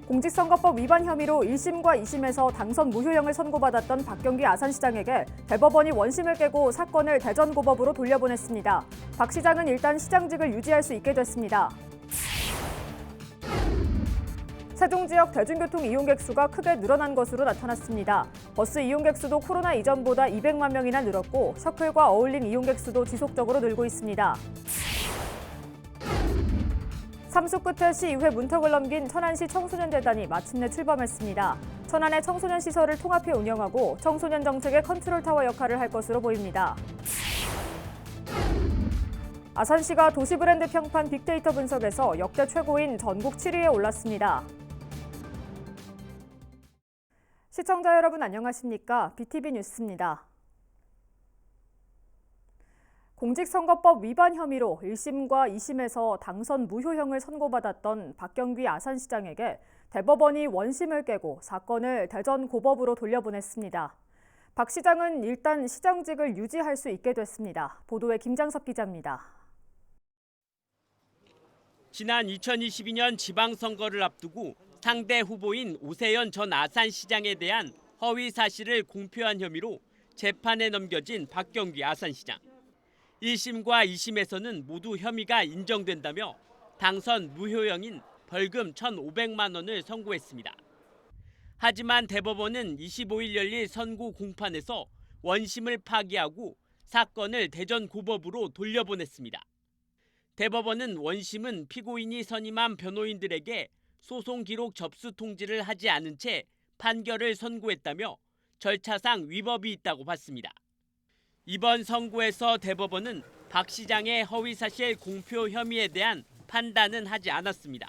공직선거법 위반 혐의로 1심과 2심에서 당선 무효형을 선고받았던 박경기 아산시장에게 대법원이 원심을 깨고 사건을 대전고법으로 돌려보냈습니다. 박 시장은 일단 시장직을 유지할 수 있게 됐습니다. 세종 지역 대중교통 이용객 수가 크게 늘어난 것으로 나타났습니다. 버스 이용객 수도 코로나 이전보다 200만 명이나 늘었고 셔틀과 어울링 이용객 수도 지속적으로 늘고 있습니다. 삼수 끝에 시의회 문턱을 넘긴 천안시 청소년재단이 마침내 출범했습니다. 천안의 청소년 시설을 통합해 운영하고 청소년 정책의 컨트롤타워 역할을 할 것으로 보입니다. 아산시가 도시 브랜드 평판 빅데이터 분석에서 역대 최고인 전국 7위에 올랐습니다. 시청자 여러분 안녕하십니까? BTV 뉴스입니다. 공직선거법 위반 혐의로 1심과 2심에서 당선 무효형을 선고받았던 박경기 아산시장에게 대법원이 원심을 깨고 사건을 대전고법으로 돌려보냈습니다. 박 시장은 일단 시장직을 유지할 수 있게 됐습니다. 보도에 김장섭 기자입니다. 지난 2022년 지방선거를 앞두고 상대 후보인 오세연 전 아산시장에 대한 허위 사실을 공표한 혐의로 재판에 넘겨진 박경기 아산시장. 1심과 2심에서는 모두 혐의가 인정된다며 당선 무효형인 벌금 1,500만 원을 선고했습니다. 하지만 대법원은 25일 열릴 선고 공판에서 원심을 파기하고 사건을 대전고법으로 돌려보냈습니다. 대법원은 원심은 피고인이 선임한 변호인들에게 소송 기록 접수 통지를 하지 않은 채 판결을 선고했다며 절차상 위법이 있다고 봤습니다. 이번 선고에서 대법원은 박 시장의 허위사실 공표 혐의에 대한 판단은 하지 않았습니다.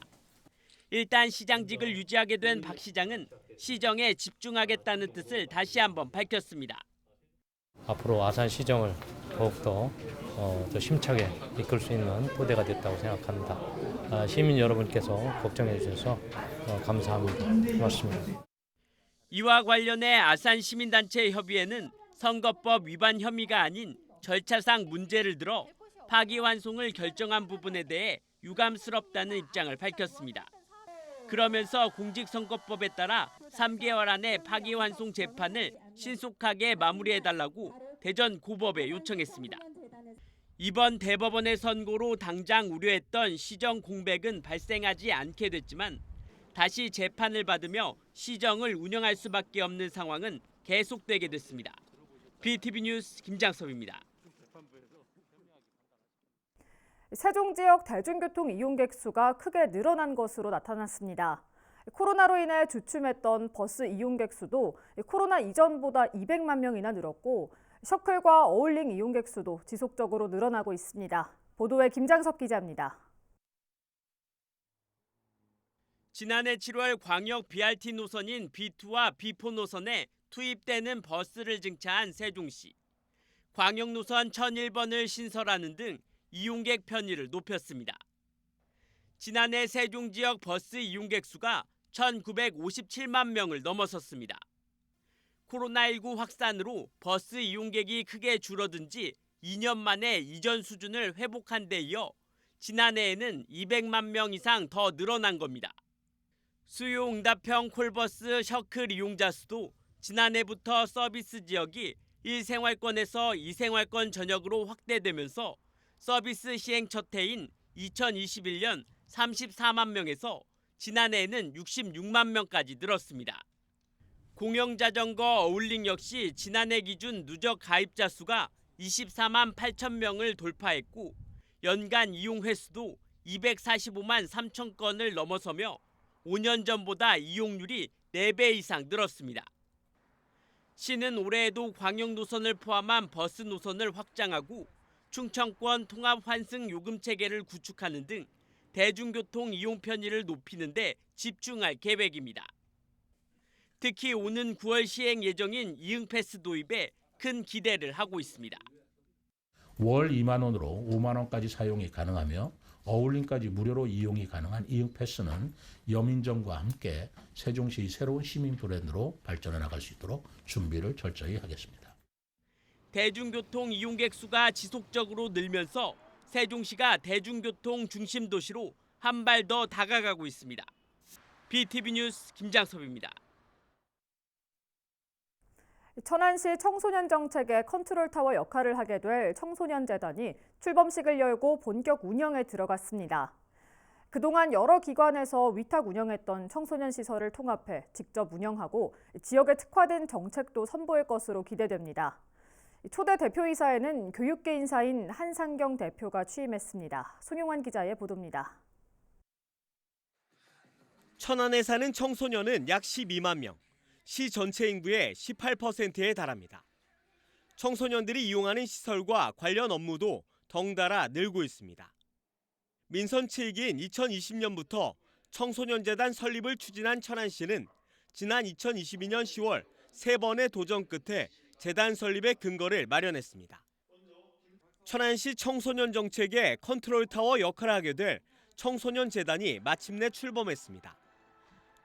일단 시장직을 유지하게 된 박 시장은 시정에 집중하겠다는 뜻을 다시 한번 밝혔습니다. 앞으로 아산시정을 더욱더 더 심차게 이끌 수 있는 토대가 됐다고 생각합니다. 시민 여러분께서 걱정해 주셔서 감사합니다. 고맙습니다. 이와 관련해 아산시민단체 협의회는 선거법 위반 혐의가 아닌 절차상 문제를 들어 파기환송을 결정한 부분에 대해 유감스럽다는 입장을 밝혔습니다. 그러면서 공직선거법에 따라 3개월 안에 파기환송 재판을 신속하게 마무리해달라고 대전고법에 요청했습니다. 이번 대법원의 선고로 당장 우려했던 시정 공백은 발생하지 않게 됐지만 다시 재판을 받으며 시정을 운영할 수밖에 없는 상황은 계속되게 됐습니다. BTV 뉴스 김장섭입니다. 세종 지역 대중교통 이용객 수가 크게 늘어난 것으로 나타났습니다. 코로나로 인해 주춤했던 버스 이용객 수도 코로나 이전보다 200만 명이나 늘었고 셔틀과 어울링 이용객 수도 지속적으로 늘어나고 있습니다. 보도에 김장섭 기자입니다. 지난해 7월 광역 BRT 노선인 B2와 B4 노선에 투입되는 버스를 증차한 세종시. 광역 노선 1001번을 신설하는 등 이용객 편의를 높였습니다. 지난해 세종 지역 버스 이용객 수가 1,957만 명을 넘어섰습니다. 코로나19 확산으로 버스 이용객이 크게 줄어든 지 2년 만에 이전 수준을 회복한 데 이어 지난해에는 200만 명 이상 더 늘어난 겁니다. 수요응답형 콜버스 셔틀 이용자 수도 지난해부터 서비스 지역이 1생활권에서 2생활권 전역으로 확대되면서 서비스 시행 첫 해인 2021년 34만 명에서 지난해에는 66만 명까지 늘었습니다. 공영자전거 어울링 역시 지난해 기준 누적 가입자 수가 24만 8천 명을 돌파했고 연간 이용 횟수도 245만 3천 건을 넘어서며 5년 전보다 이용률이 4배 이상 늘었습니다. 시는 올해에도 광역 노선을 포함한 버스 노선을 확장하고 충청권 통합 환승 요금 체계를 구축하는 등 대중교통 이용 편의를 높이는 데 집중할 계획입니다. 특히 오는 9월 시행 예정인 이응패스 도입에 큰 기대를 하고 있습니다. 월 2만 원으로 5만 원까지 사용이 가능하며 어울림까지 무료로 이용이 가능한 이응패스는 여민정과 함께 세종시 새로운 시민 브랜드로 발전해 나갈 수 있도록 준비를 철저히 하겠습니다. 대중교통 이용객 수가 지속적으로 늘면서 세종시가 대중교통 중심 도시로 한 발 더 다가가고 있습니다. BTV 뉴스 김장섭입니다. 천안시 청소년 정책의 컨트롤타워 역할을 하게 될 청소년재단이 출범식을 열고 본격 운영에 들어갔습니다. 그동안 여러 기관에서 위탁 운영했던 청소년 시설을 통합해 직접 운영하고 지역에 특화된 정책도 선보일 것으로 기대됩니다. 초대 대표이사에는 교육계 인사인 한상경 대표가 취임했습니다. 송용환 기자의 보도입니다. 천안에 사는 청소년은 약 12만 명, 시 전체 인구의 18%에 달합니다. 청소년들이 이용하는 시설과 관련 업무도 덩달아 늘고 있습니다. 민선 7기인 2020년부터 청소년재단 설립을 추진한 천안시는 지난 2022년 10월 3번의 도전 끝에 재단 설립의 근거를 마련했습니다. 천안시 청소년 정책의 컨트롤타워 역할을 하게 될 청소년재단이 마침내 출범했습니다.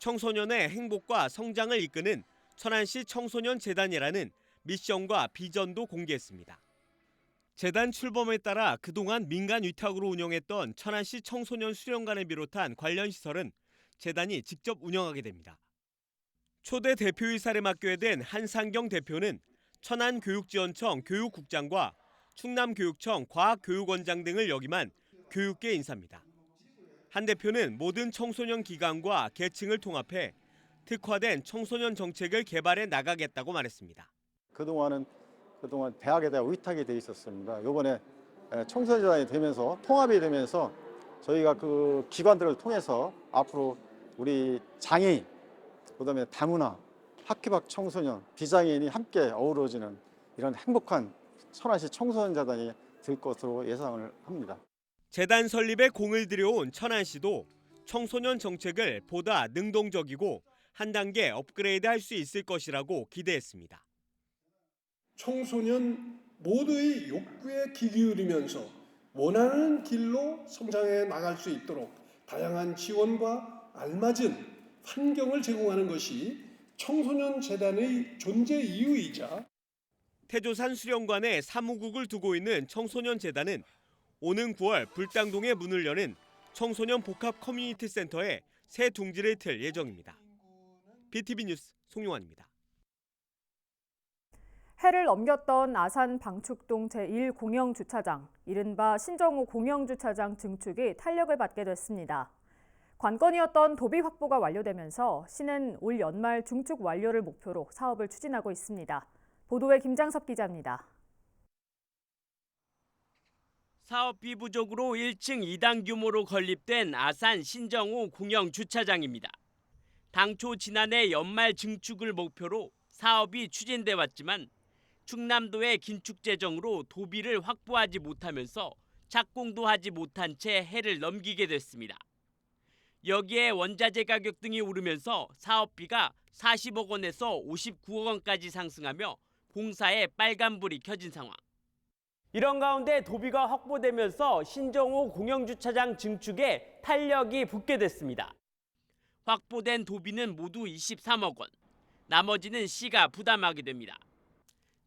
청소년의 행복과 성장을 이끄는 천안시 청소년재단이라는 미션과 비전도 공개했습니다. 재단 출범에 따라 그동안 민간 위탁으로 운영했던 천안시 청소년 수련관을 비롯한 관련 시설은 재단이 직접 운영하게 됩니다. 초대 대표이사를 맡게 된 한상경 대표는 천안교육지원청 교육국장과 충남교육청 과학교육원장 등을 역임한 교육계 인사입니다. 한 대표는 모든 청소년 기관과 계층을 통합해 특화된 청소년 정책을 개발해 나가겠다고 말했습니다. 그동안 대학에다가 위탁이 돼 있었습니다. 이번에 청소년재단이 되면서 통합이 되면서 저희가 그 기관들을 통해서 앞으로 우리 장애인, 그다음에 다문화, 학기밖 청소년, 비장애인이 함께 어우러지는 이런 행복한 천안시 청소년재단이 될 것으로 예상을 합니다. 재단 설립에 공을 들여온 천안시도 청소년 정책을 보다 능동적이고 한 단계 업그레이드할 수 있을 것이라고 기대했습니다. 청소년 모두의 욕구에 귀 기울이면서 원하는 길로 성장해 나갈 수 있도록 다양한 지원과 알맞은 환경을 제공하는 것이 청소년 재단의 존재 이유이자 태조산 수련관에 사무국을 두고 있는 청소년 재단은 오는 9월 불당동에 문을 여는 청소년 복합 커뮤니티 센터에 새 둥지를 틀 예정입니다. BTV 뉴스 송용환입니다. 해를 넘겼던 아산 방축동 제1공영주차장, 이른바 신정호 공영주차장 증축이 탄력을 받게 됐습니다. 관건이었던 도비 확보가 완료되면서 시는 올 연말 증축 완료를 목표로 사업을 추진하고 있습니다. 보도에 김장섭 기자입니다. 사업비 부족으로 1층 2단 규모로 건립된 아산 신정호 공영주차장입니다. 당초 지난해 연말 증축을 목표로 사업이 추진돼 왔지만 충남도의 긴축 재정으로 도비를 확보하지 못하면서 착공도 하지 못한 채 해를 넘기게 됐습니다. 여기에 원자재 가격 등이 오르면서 사업비가 40억 원에서 59억 원까지 상승하며 공사에 빨간불이 켜진 상황. 이런 가운데 도비가 확보되면서 신정호 공영주차장 증축에 탄력이 붙게 됐습니다. 확보된 도비는 모두 23억 원, 나머지는 시가 부담하게 됩니다.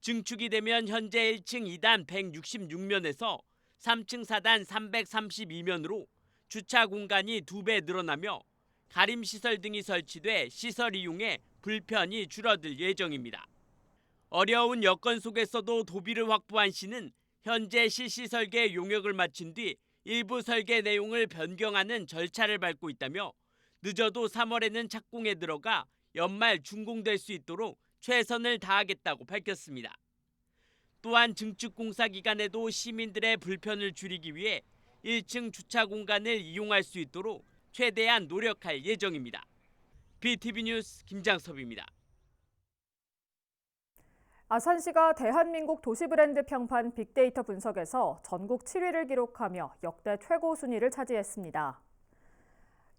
증축이 되면 현재 1층 2단 166면에서 3층 4단 332면으로 주차 공간이 2배 늘어나며 가림시설 등이 설치돼 시설 이용에 불편이 줄어들 예정입니다. 어려운 여건 속에서도 도비를 확보한 시는 현재 실시 설계 용역을 마친 뒤 일부 설계 내용을 변경하는 절차를 밟고 있다며 늦어도 3월에는 착공에 들어가 연말 준공될 수 있도록 최선을 다하겠다고 밝혔습니다. 또한 증축 공사 기간에도 시민들의 불편을 줄이기 위해 1층 주차 공간을 이용할 수 있도록 최대한 노력할 예정입니다. BTV 뉴스 김장섭입니다. 아산시가 대한민국 도시브랜드 평판 빅데이터 분석에서 전국 7위를 기록하며 역대 최고 순위를 차지했습니다.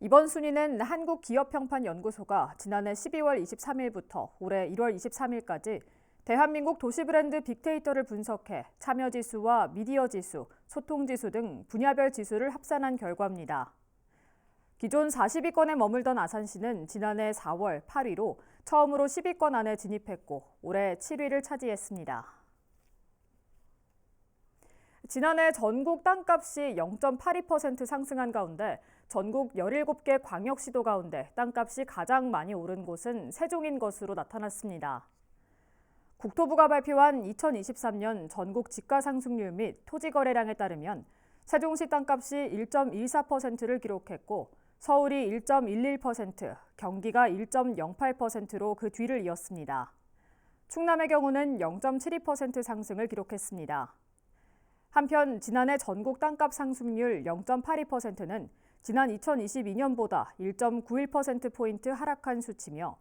이번 순위는 한국기업평판연구소가 지난해 12월 23일부터 올해 1월 23일까지 대한민국 도시브랜드 빅데이터를 분석해 참여지수와 미디어지수, 소통지수 등 분야별 지수를 합산한 결과입니다. 기존 40위권에 머물던 아산시는 지난해 4월 8위로 처음으로 10위권 안에 진입했고 올해 7위를 차지했습니다. 지난해 전국 땅값이 0.82% 상승한 가운데 전국 17개 광역시도 가운데 땅값이 가장 많이 오른 곳은 세종인 것으로 나타났습니다. 국토부가 발표한 2023년 전국 지가 상승률 및 토지 거래량에 따르면 세종시 땅값이 1.14%를 기록했고 서울이 1.11%, 경기가 1.08%로 그 뒤를 이었습니다. 충남의 경우는 0.72% 상승을 기록했습니다. 한편 지난해 전국 땅값 상승률 0.82%는 지난 2022년보다 1.91%포인트 하락한 수치며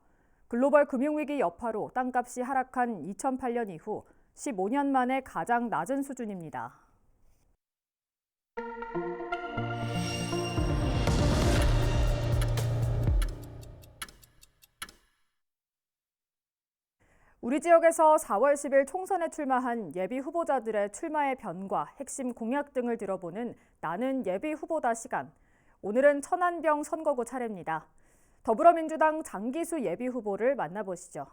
글로벌 금융위기 여파로 땅값이 하락한 2008년 이후 15년 만에 가장 낮은 수준입니다. 우리 지역에서 4월 10일 총선에 출마한 예비 후보자들의 출마의 변과 핵심 공약 등을 들어보는 나는 예비 후보다 시간. 오늘은 천안병 선거구 차례입니다. 더불어민주당 장기수 예비 후보를 만나보시죠.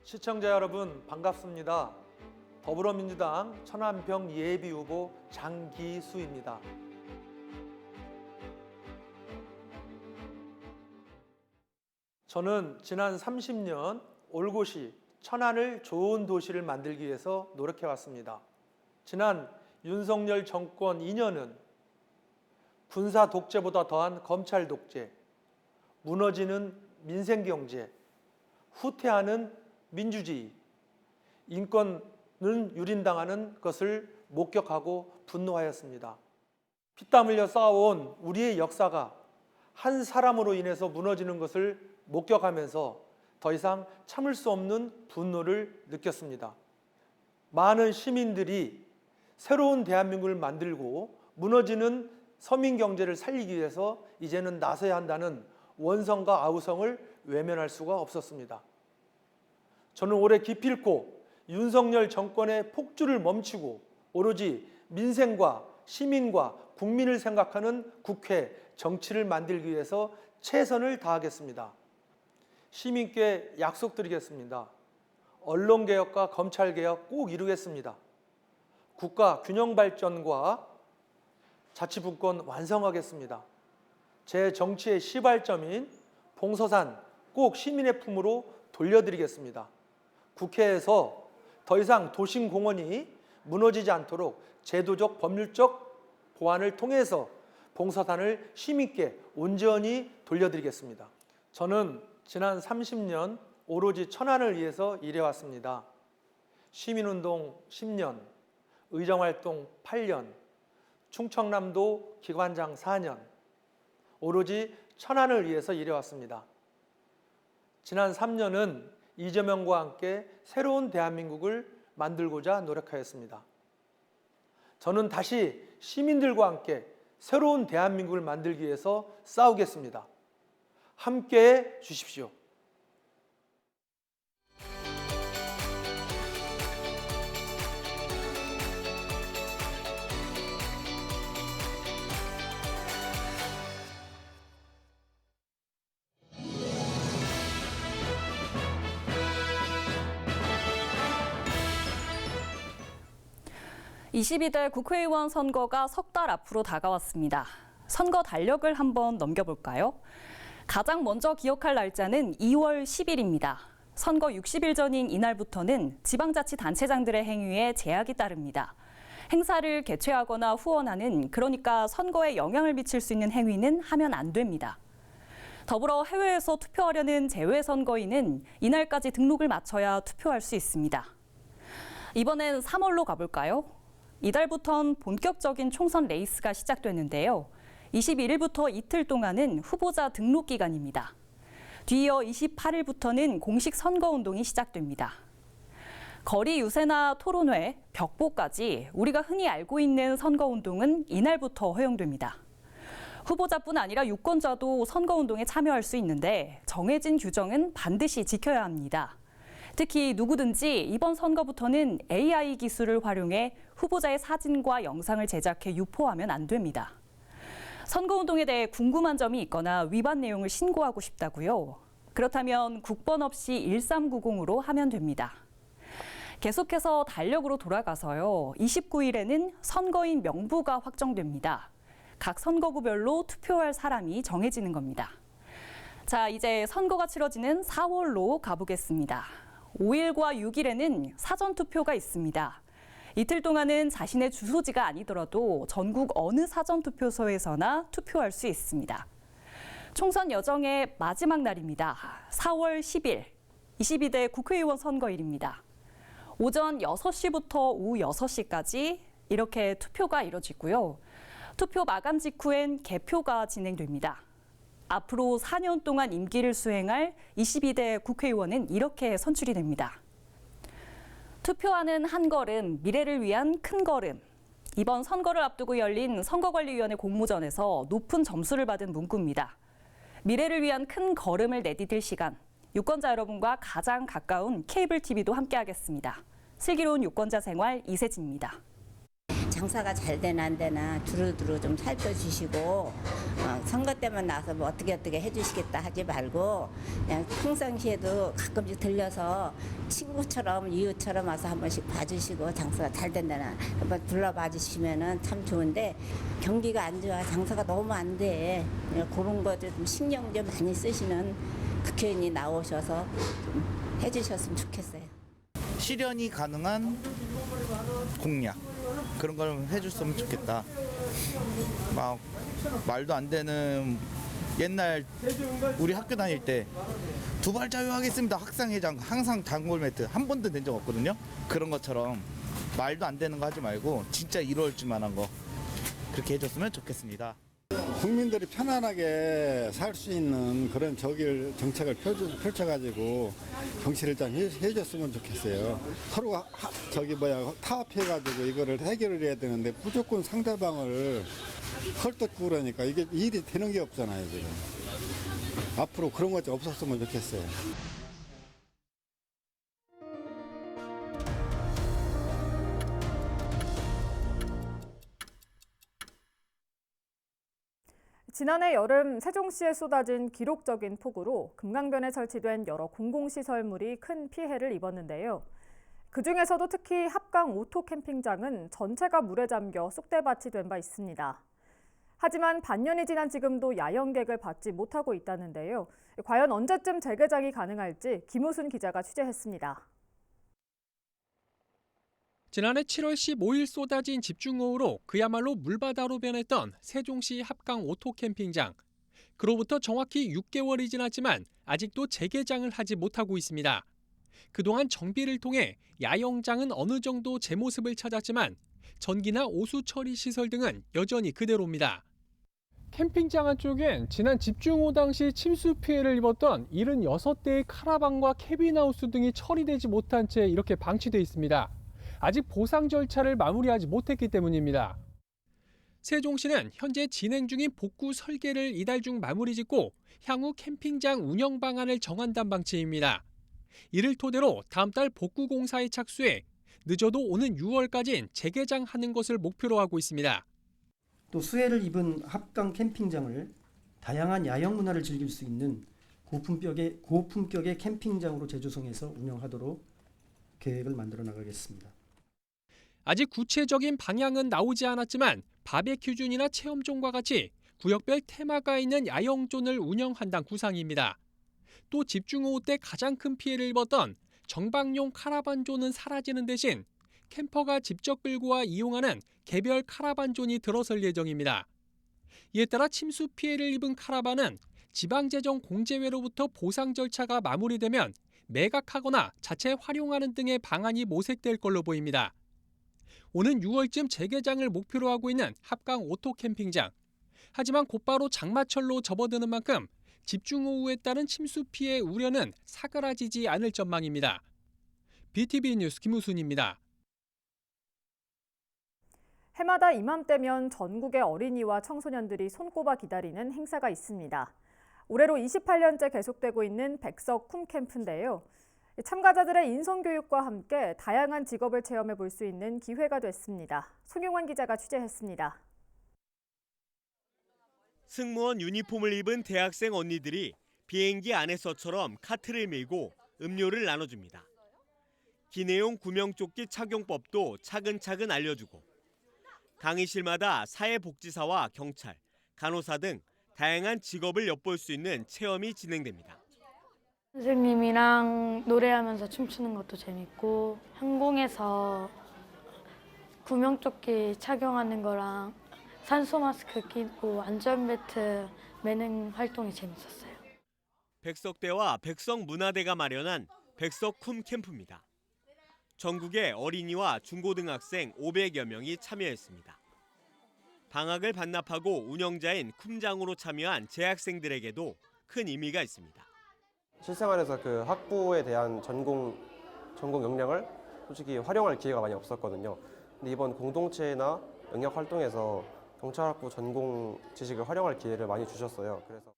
시청자 여러분 반갑습니다. 더불어민주당 천안병 예비 후보 장기수입니다. 저는 지난 30년 올곧이 천안을 좋은 도시를 만들기 위해서 노력해왔습니다. 지난 윤석열 정권 2년은 군사 독재보다 더한 검찰 독재, 무너지는 민생경제, 후퇴하는 민주주의, 인권은 유린당하는 것을 목격하고 분노하였습니다. 피땀 흘려 쌓아온 우리의 역사가 한 사람으로 인해서 무너지는 것을 목격하면서 더 이상 참을 수 없는 분노를 느꼈습니다. 많은 시민들이 새로운 대한민국을 만들고 무너지는 서민 경제를 살리기 위해서 이제는 나서야 한다는 원성과 아우성을 외면할 수가 없었습니다. 저는 올해 기필코 윤석열 정권의 폭주를 멈추고 오로지 민생과 시민과 국민을 생각하는 국회 정치를 만들기 위해서 최선을 다하겠습니다. 시민께 약속드리겠습니다. 언론개혁과 검찰개혁 꼭 이루겠습니다. 국가 균형 발전과 자치분권 완성하겠습니다. 제 정치의 시발점인 봉서산 꼭 시민의 품으로 돌려드리겠습니다. 국회에서 더 이상 도심공원이 무너지지 않도록 제도적 법률적 보완을 통해서 봉서산을 시민께 온전히 돌려드리겠습니다. 저는 지난 30년 오로지 천안을 위해서 일해왔습니다. 시민운동 10년, 의정활동 8년, 충청남도 기관장 4년, 오로지 천안을 위해서 일해왔습니다. 지난 3년은 이재명과 함께 새로운 대한민국을 만들고자 노력하였습니다. 저는 다시 시민들과 함께 새로운 대한민국을 만들기 위해서 싸우겠습니다. 함께해 주십시오. (22대) 국회의원 선거가 석 달 앞으로 다가왔습니다. 선거 달력을 한번 넘겨볼까요? 가장 먼저 기억할 날짜는 2월 10일입니다. 선거 60일 전인 이날부터는 지방자치단체장들의 행위에 제약이 따릅니다. 행사를 개최하거나 후원하는, 그러니까 선거에 영향을 미칠 수 있는 행위는 하면 안 됩니다. 더불어 해외에서 투표하려는 재외선거인은 이날까지 등록을 마쳐야 투표할 수 있습니다. 이번엔 3월로 가볼까요? 이달부턴 본격적인 총선 레이스가 시작되는데요. 21일부터 이틀 동안은 후보자 등록 기간입니다. 뒤이어 28일부터는 공식 선거운동이 시작됩니다. 거리 유세나 토론회, 벽보까지 우리가 흔히 알고 있는 선거운동은 이날부터 허용됩니다. 후보자뿐 아니라 유권자도 선거운동에 참여할 수 있는데 정해진 규정은 반드시 지켜야 합니다. 특히 누구든지 이번 선거부터는 AI 기술을 활용해 후보자의 사진과 영상을 제작해 유포하면 안 됩니다. 선거운동에 대해 궁금한 점이 있거나 위반 내용을 신고하고 싶다고요? 그렇다면 국번 없이 1390으로 하면 됩니다. 계속해서 달력으로 돌아가서요. 29일에는 선거인 명부가 확정됩니다. 각 선거구별로 투표할 사람이 정해지는 겁니다. 자, 이제 선거가 치러지는 4월로 가보겠습니다. 5일과 6일에는 사전투표가 있습니다. 이틀 동안은 자신의 주소지가 아니더라도 전국 어느 사전투표소에서나 투표할 수 있습니다. 총선 여정의 마지막 날입니다. 4월 10일, 22대 국회의원 선거일입니다. 오전 6시부터 오후 6시까지 이렇게 투표가 이뤄지고요. 투표 마감 직후엔 개표가 진행됩니다. 앞으로 4년 동안 임기를 수행할 22대 국회의원은 이렇게 선출이 됩니다. 투표하는 한 걸음, 미래를 위한 큰 걸음. 이번 선거를 앞두고 열린 선거관리위원회 공모전에서 높은 점수를 받은 문구입니다. 미래를 위한 큰 걸음을 내디딜 시간. 유권자 여러분과 가장 가까운 케이블 TV도 함께하겠습니다. 슬기로운 유권자 생활 이세진입니다. 장사가 잘 되나 안 되나 두루두루 좀 살펴주시고 선거 때만 나와서 뭐 어떻게 해주시겠다 하지 말고 그냥 평상시에도 가끔씩 들려서 친구처럼 이웃처럼 와서 한 번씩 봐주시고 장사가 잘 된다나 한번 둘러봐 주시면은 참 좋은데 경기가 안 좋아 장사가 너무 안 돼 그런 거 좀 신경 좀 많이 쓰시는 국회의원이 나오셔서 좀 해주셨으면 좋겠어요. 실현이 가능한 공약 그런 걸 해줬으면 좋겠다. 막 말도 안 되는 옛날 우리 학교 다닐 때 두발 자유하겠습니다. 학생회장 항상 단골 매트 한 번도 낸 적 없거든요. 그런 것처럼 말도 안 되는 거 하지 말고 진짜 이루어질 만한 거 그렇게 해줬으면 좋겠습니다. 국민들이 편안하게 살 수 있는 그런 정책을 펼쳐가지고 정치를 좀 해줬으면 좋겠어요. 서로가 타협해가지고 이거를 해결을 해야 되는데 무조건 상대방을 헐떡고 그러니까 이게 일이 되는 게 없잖아요, 지금. 앞으로 그런 것 좀 없었으면 좋겠어요. 지난해 여름 세종시에 쏟아진 기록적인 폭우로 금강변에 설치된 여러 공공시설물이 큰 피해를 입었는데요. 그중에서도 특히 합강 오토 캠핑장은 전체가 물에 잠겨 쑥대밭이 된 바 있습니다. 하지만 반년이 지난 지금도 야영객을 받지 못하고 있다는데요. 과연 언제쯤 재개장이 가능할지 김우순 기자가 취재했습니다. 지난해 7월 15일 쏟아진 집중호우로 그야말로 물바다로 변했던 세종시 합강 오토 캠핑장. 그로부터 정확히 6개월이 지났지만 아직도 재개장을 하지 못하고 있습니다. 그동안 정비를 통해 야영장은 어느 정도 제 모습을 찾았지만 전기나 오수 처리 시설 등은 여전히 그대로입니다. 캠핑장 안쪽엔 지난 집중호우 당시 침수 피해를 입었던 76대의 카라반과 캐빈하우스 등이 처리되지 못한 채 이렇게 방치돼 있습니다. 아직 보상 절차를 마무리하지 못했기 때문입니다. 세종시는 현재 진행 중인 복구 설계를 이달 중 마무리 짓고 향후 캠핑장 운영 방안을 정한다는 방침입니다. 이를 토대로 다음 달 복구 공사에 착수해 늦어도 오는 6월까지는 재개장하는 것을 목표로 하고 있습니다. 또 수해를 입은 합강 캠핑장을 다양한 야영 문화를 즐길 수 있는 고품격의 캠핑장으로 재조성해서 운영하도록 계획을 만들어 나가겠습니다. 아직 구체적인 방향은 나오지 않았지만 바베큐존이나 체험존과 같이 구역별 테마가 있는 야영존을 운영한다는 구상입니다. 또 집중호우 때 가장 큰 피해를 입었던 정박용 카라반존은 사라지는 대신 캠퍼가 직접 끌고 와 이용하는 개별 카라반존이 들어설 예정입니다. 이에 따라 침수 피해를 입은 카라반은 지방재정 공제회로부터 보상 절차가 마무리되면 매각하거나 자체 활용하는 등의 방안이 모색될 걸로 보입니다. 오는 6월쯤 재개장을 목표로 하고 있는 합강 오토 캠핑장. 하지만 곧바로 장마철로 접어드는 만큼 집중호우에 따른 침수 피해 우려는 사그라지지 않을 전망입니다. BTV 뉴스 김우순입니다. 해마다 이맘때면 전국의 어린이와 청소년들이 손꼽아 기다리는 행사가 있습니다. 올해로 28년째 계속되고 있는 백석 쿰캠프인데요. 참가자들의 인성교육과 함께 다양한 직업을 체험해 볼 수 있는 기회가 됐습니다. 송용환 기자가 취재했습니다. 승무원 유니폼을 입은 대학생 언니들이 비행기 안에서처럼 카트를 밀고 음료를 나눠줍니다. 기내용 구명조끼 착용법도 차근차근 알려주고 강의실마다 사회복지사와 경찰, 간호사 등 다양한 직업을 엿볼 수 있는 체험이 진행됩니다. 선생님이랑 노래하면서 춤추는 것도 재밌고 항공에서 구명조끼 착용하는 거랑 산소 마스크 끼고 안전벨트 매는 활동이 재밌었어요. 백석대와 백석문화대가 마련한 백석쿰 캠프입니다. 전국의 어린이와 중고등학생 500여 명이 참여했습니다. 방학을 반납하고 운영자인 쿰장으로 참여한 재학생들에게도 큰 의미가 있습니다. 실생활에서 그 학부에 대한 전공 역량을 솔직히 활용할 기회가 많이 없었거든요. 근데 이번 공동체나 영역 활동에서 경찰학부 전공 지식을 활용할 기회를 많이 주셨어요. 그래서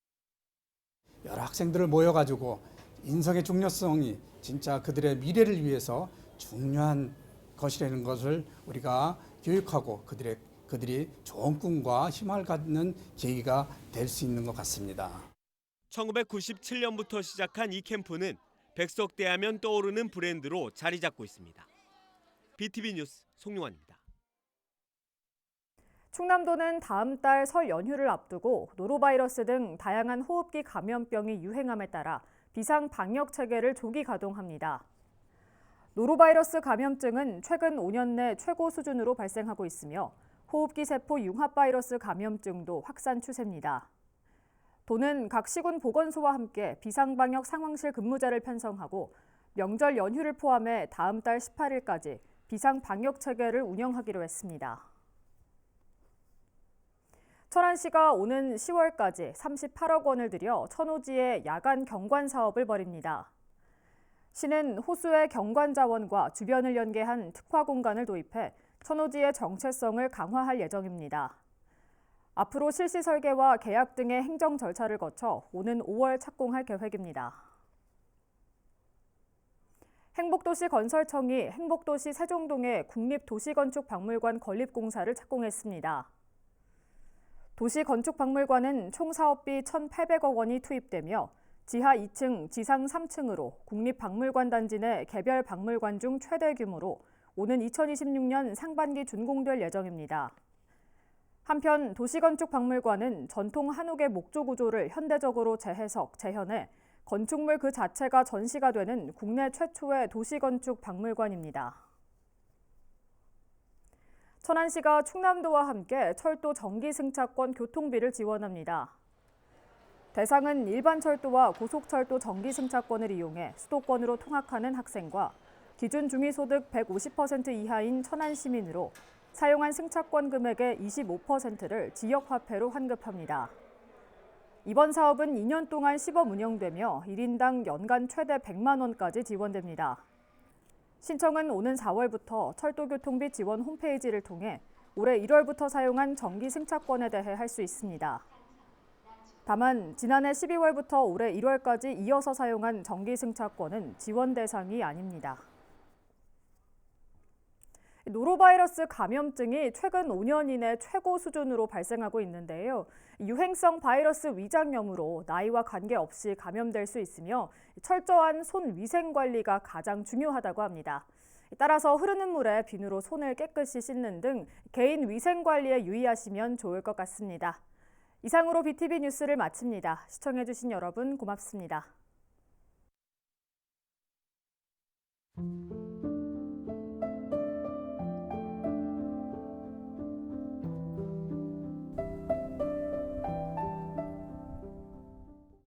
여러 학생들을 모여가지고 인성의 중요성이 진짜 그들의 미래를 위해서 중요한 것이라는 것을 우리가 교육하고 그들이 좋은 꿈과 희망을 갖는 계기가 될 수 있는 것 같습니다. 1997년부터 시작한 이 캠프는 백석대 하면 떠오르는 브랜드로 자리 잡고 있습니다. BTV 뉴스 송용환입니다. 충남도는 다음 달 설 연휴를 앞두고 노로바이러스 등 다양한 호흡기 감염병이 유행함에 따라 비상 방역 체계를 조기 가동합니다. 노로바이러스 감염증은 최근 5년 내 최고 수준으로 발생하고 있으며 호흡기 세포 융합 바이러스 감염증도 확산 추세입니다. 도는 각 시군 보건소와 함께 비상방역 상황실 근무자를 편성하고 명절 연휴를 포함해 다음 달 18일까지 비상방역 체계를 운영하기로 했습니다. 천안시가 오는 10월까지 38억 원을 들여 천호지에 야간 경관 사업을 벌입니다. 시는 호수의 경관 자원과 주변을 연계한 특화 공간을 도입해 천호지의 정체성을 강화할 예정입니다. 앞으로 실시 설계와 계약 등의 행정 절차를 거쳐 오는 5월 착공할 계획입니다. 행복도시 건설청이 행복도시 세종동의 국립도시건축박물관 건립공사를 착공했습니다. 도시건축박물관은 총 사업비 1,800억 원이 투입되며 지하 2층, 지상 3층으로 국립박물관 단지 내 개별 박물관 중 최대 규모로 오는 2026년 상반기 준공될 예정입니다. 한편 도시건축박물관은 전통 한옥의 목조 구조를 현대적으로 재해석, 재현해 건축물 그 자체가 전시가 되는 국내 최초의 도시건축 박물관입니다. 천안시가 충남도와 함께 철도 정기승차권 교통비를 지원합니다. 대상은 일반 철도와 고속철도 정기승차권을 이용해 수도권으로 통학하는 학생과 기준 중위소득 150% 이하인 천안 시민으로 사용한 승차권 금액의 25%를 지역화폐로 환급합니다. 이번 사업은 2년 동안 시범 운영되며 1인당 연간 최대 100만 원까지 지원됩니다. 신청은 오는 4월부터 철도교통비 지원 홈페이지를 통해 올해 1월부터 사용한 정기 승차권에 대해 할 수 있습니다. 다만 지난해 12월부터 올해 1월까지 이어서 사용한 정기 승차권은 지원 대상이 아닙니다. 노로바이러스 감염증이 최근 5년 이내 최고 수준으로 발생하고 있는데요. 유행성 바이러스 위장염으로 나이와 관계없이 감염될 수 있으며 철저한 손 위생 관리가 가장 중요하다고 합니다. 따라서 흐르는 물에 비누로 손을 깨끗이 씻는 등 개인 위생 관리에 유의하시면 좋을 것 같습니다. 이상으로 BTV 뉴스를 마칩니다. 시청해주신 여러분 고맙습니다.